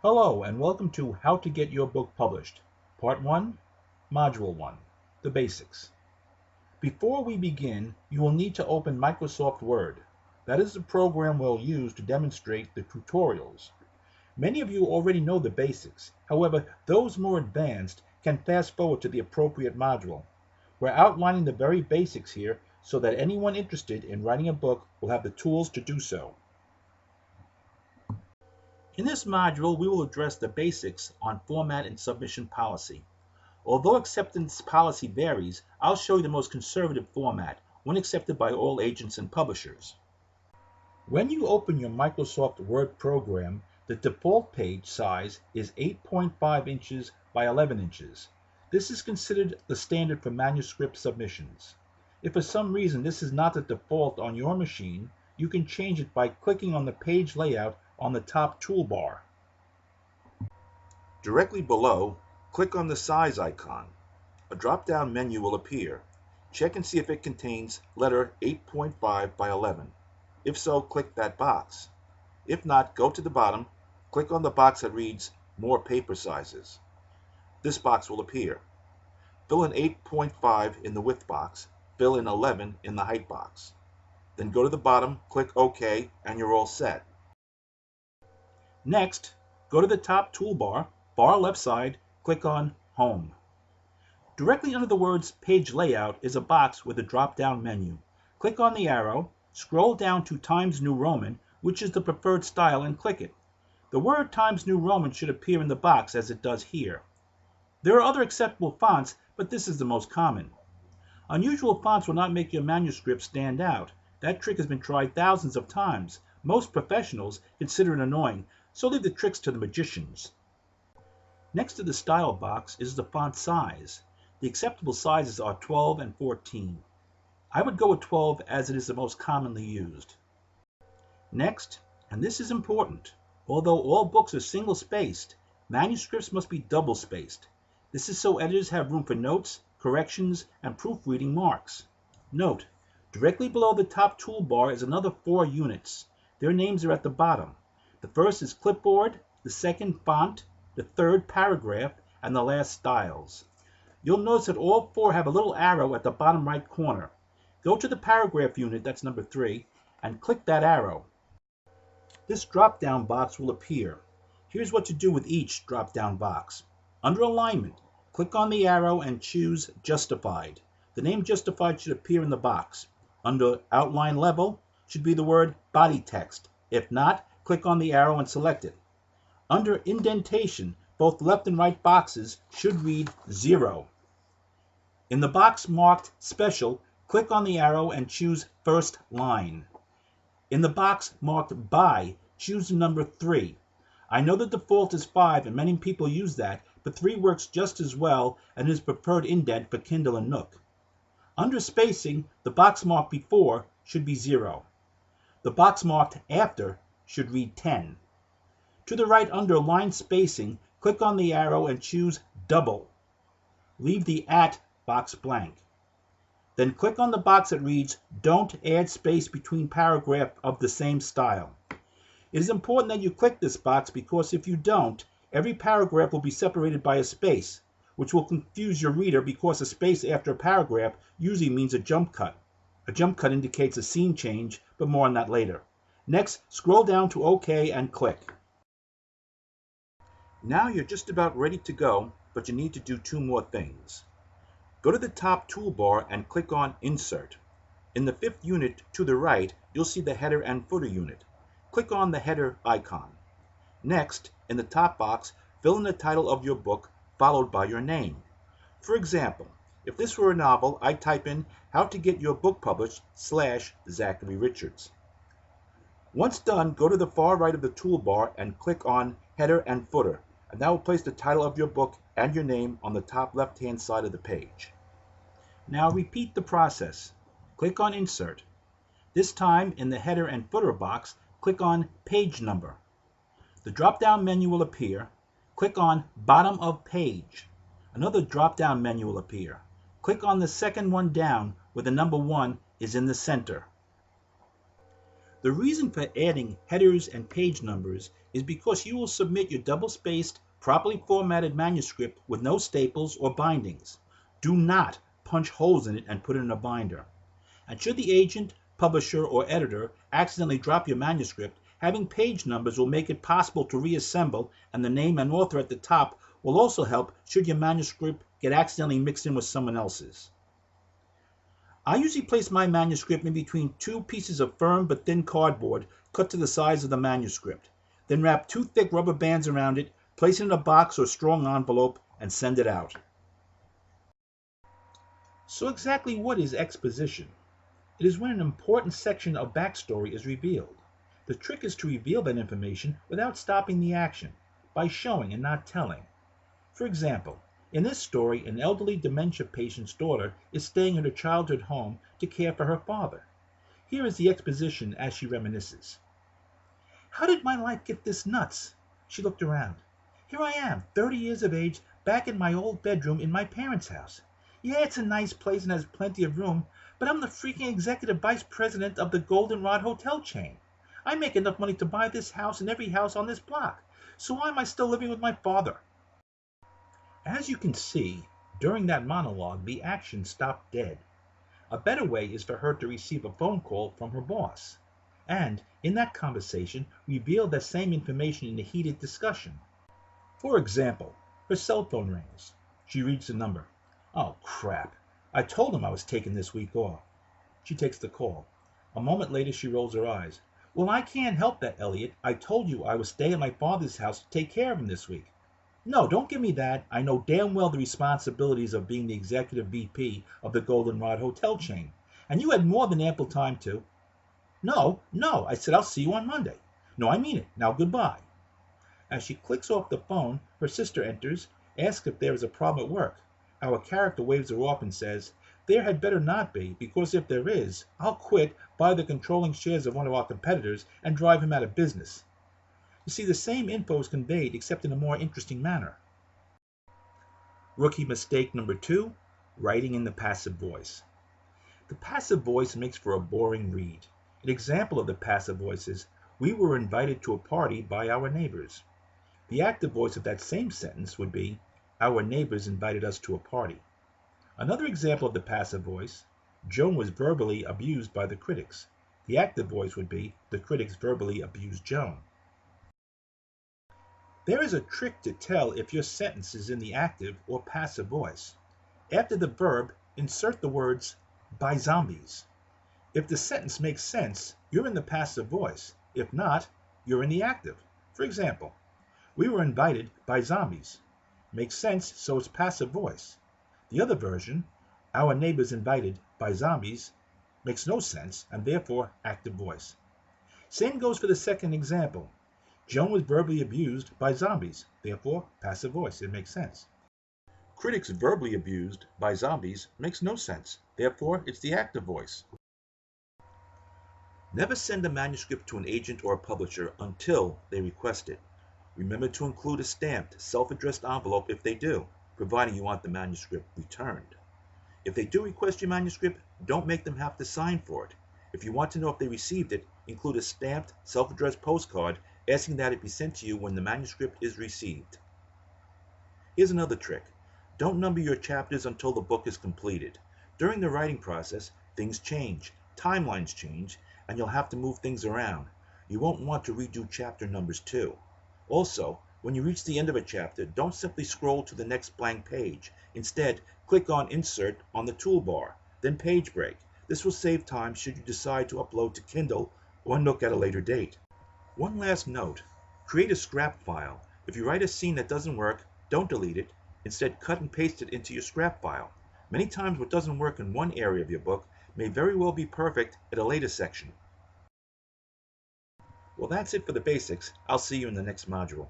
Hello and welcome to How to Get Your Book Published, Part 1, Module 1, The Basics. Before we begin, you will need to open Microsoft Word. That is the program we'll use to demonstrate the tutorials. Many of you already know the basics. However, those more advanced can fast forward to the appropriate module. We're outlining the very basics here so that anyone interested in writing a book will have the tools to do so. In this module, we will address the basics on format and submission policy. Although acceptance policy varies, I'll show you the most conservative format, one accepted by all agents and publishers. When you open your Microsoft Word program, the default page size is 8.5 inches by 11 inches. This is considered the standard for manuscript submissions. If for some reason this is not the default on your machine, you can change it by clicking on the page layout on the top toolbar. Directly below, click on the size icon. A drop-down menu will appear. Check and see if it contains letter 8.5 by 11. If so, click that box. If not, go to the bottom, click on the box that reads More Paper Sizes. This box will appear. Fill in 8.5 in the width box, fill in 11 in the height box. Then go to the bottom, click OK, and you're all set. Next, go to the top toolbar, far left side, click on Home. Directly under the words Page Layout is a box with a drop-down menu. Click on the arrow, scroll down to Times New Roman, which is the preferred style, and click it. The word Times New Roman should appear in the box as it does here. There are other acceptable fonts, but this is the most common. Unusual fonts will not make your manuscript stand out. That trick has been tried thousands of times. Most professionals consider it annoying, so leave the tricks to the magicians. Next to the style box is the font size. The acceptable sizes are 12 and 14. I would go with 12 as it is the most commonly used. Next, and this is important, although all books are single-spaced, manuscripts must be double-spaced. This is so editors have room for notes, corrections, and proofreading marks. Note, directly below the top toolbar is another 4 units. Their names are at the bottom. The first is clipboard, the second font, the third paragraph, and the last styles. You'll notice that all 4 have a little arrow at the bottom right corner. Go to the paragraph unit, that's number 3, and click that arrow. This drop-down box will appear. Here's what to do with each drop-down box. Under Alignment, click on the arrow and choose Justified. The name Justified should appear in the box. Under Outline Level should be the word Body Text. If not, click on the arrow and select it. Under Indentation, both left and right boxes should read 0. In the box marked Special, click on the arrow and choose First Line. In the box marked By, choose the number 3. I know the default is 5 and many people use that, but 3 works just as well and is preferred indent for Kindle and Nook. Under Spacing, the box marked Before should be 0. The box marked After should read 10. To the right under Line Spacing, click on the arrow and choose Double. Leave the At box blank. Then click on the box that reads Don't add space between paragraphs of the same style. It is important that you click this box because if you don't, every paragraph will be separated by a space, which will confuse your reader because a space after a paragraph usually means a jump cut. A jump cut indicates a scene change, but more on that later. Next, scroll down to OK and click. Now you're just about ready to go, but you need to do 2 more things. Go to the top toolbar and click on Insert. In the 5th unit to the right, you'll see the header and footer unit. Click on the header icon. Next, in the top box, fill in the title of your book, followed by your name. For example, if this were a novel, I'd type in How to Get Your Book Published / Zachary Richards. Once done, go to the far right of the toolbar and click on Header and Footer, and that will place the title of your book and your name on the top left-hand side of the page. Now repeat the process. Click on Insert. This time, in the Header and Footer box, click on Page Number. The drop-down menu will appear. Click on Bottom of Page. Another drop-down menu will appear. Click on the second one down where the number 1 is in the center. The reason for adding headers and page numbers is because you will submit your double-spaced, properly formatted manuscript with no staples or bindings. Do not punch holes in it and put it in a binder. And should the agent, publisher, or editor accidentally drop your manuscript, having page numbers will make it possible to reassemble, and the name and author at the top will also help should your manuscript get accidentally mixed in with someone else's. I usually place my manuscript in between two pieces of firm but thin cardboard cut to the size of the manuscript, then wrap two thick rubber bands around it, place it in a box or strong envelope, and send it out. So exactly what is exposition? It is when an important section of backstory is revealed. The trick is to reveal that information without stopping the action, by showing and not telling. For example, in this story, an elderly dementia patient's daughter is staying at her childhood home to care for her father. Here is the exposition as she reminisces. "How did my life get this nuts?" She looked around. "Here I am, 30 years of age, back in my old bedroom in my parents' house. Yeah, it's a nice place and has plenty of room, but I'm the freaking executive vice president of the Goldenrod Hotel chain. I make enough money to buy this house and every house on this block. So why am I still living with my father?" As you can see, during that monologue, the action stopped dead. A better way is for her to receive a phone call from her boss, and, in that conversation, reveal that same information in a heated discussion. For example, her cell phone rings. She reads the number. "Oh, crap. I told him I was taking this week off." She takes the call. A moment later, she rolls her eyes. "Well, I can't help that, Elliot. I told you I was staying at my father's house to take care of him this week." "No, don't give me that. I know damn well the responsibilities of being the executive VP of the Goldenrod Hotel chain, and you had more than ample time to—" "No, no, I said I'll see you on Monday. No, I mean it. Now goodbye." As she clicks off the phone, her sister enters, asks if there is a problem at work. Our character waves her off and says, "There had better not be, because if there is, I'll quit, buy the controlling shares of one of our competitors, and drive him out of business." You see, the same info is conveyed, except in a more interesting manner. Rookie mistake number 2, writing in the passive voice. The passive voice makes for a boring read. An example of the passive voice is, "We were invited to a party by our neighbors." The active voice of that same sentence would be, "Our neighbors invited us to a party." Another example of the passive voice, "Joan was verbally abused by the critics." The active voice would be, "The critics verbally abused Joan." There is a trick to tell if your sentence is in the active or passive voice. After the verb, insert the words, "by zombies." If the sentence makes sense, you're in the passive voice. If not, you're in the active. For example, "We were invited by zombies." Makes sense, so it's passive voice. The other version, "Our neighbors invited by zombies," makes no sense and therefore active voice. Same goes for the second example. Joan was verbally abused by zombies, therefore passive voice. It makes sense. Critics verbally abused by zombies makes no sense, therefore it's the active voice. Never send a manuscript to an agent or a publisher until they request it. Remember to include a stamped, self-addressed envelope if they do, providing you want the manuscript returned. If they do request your manuscript, don't make them have to sign for it. If you want to know if they received it, include a stamped, self-addressed postcard asking that it be sent to you when the manuscript is received. Here's another trick. Don't number your chapters until the book is completed. During the writing process, things change, timelines change, and you'll have to move things around. You won't want to redo chapter numbers too. Also, when you reach the end of a chapter, don't simply scroll to the next blank page. Instead, click on Insert on the toolbar, then Page Break. This will save time should you decide to upload to Kindle or Nook at a later date. One last note, create a scrap file. If you write a scene that doesn't work, don't delete it. Instead, cut and paste it into your scrap file. Many times what doesn't work in one area of your book may very well be perfect at a later section. Well, that's it for the basics. I'll see you in the next module.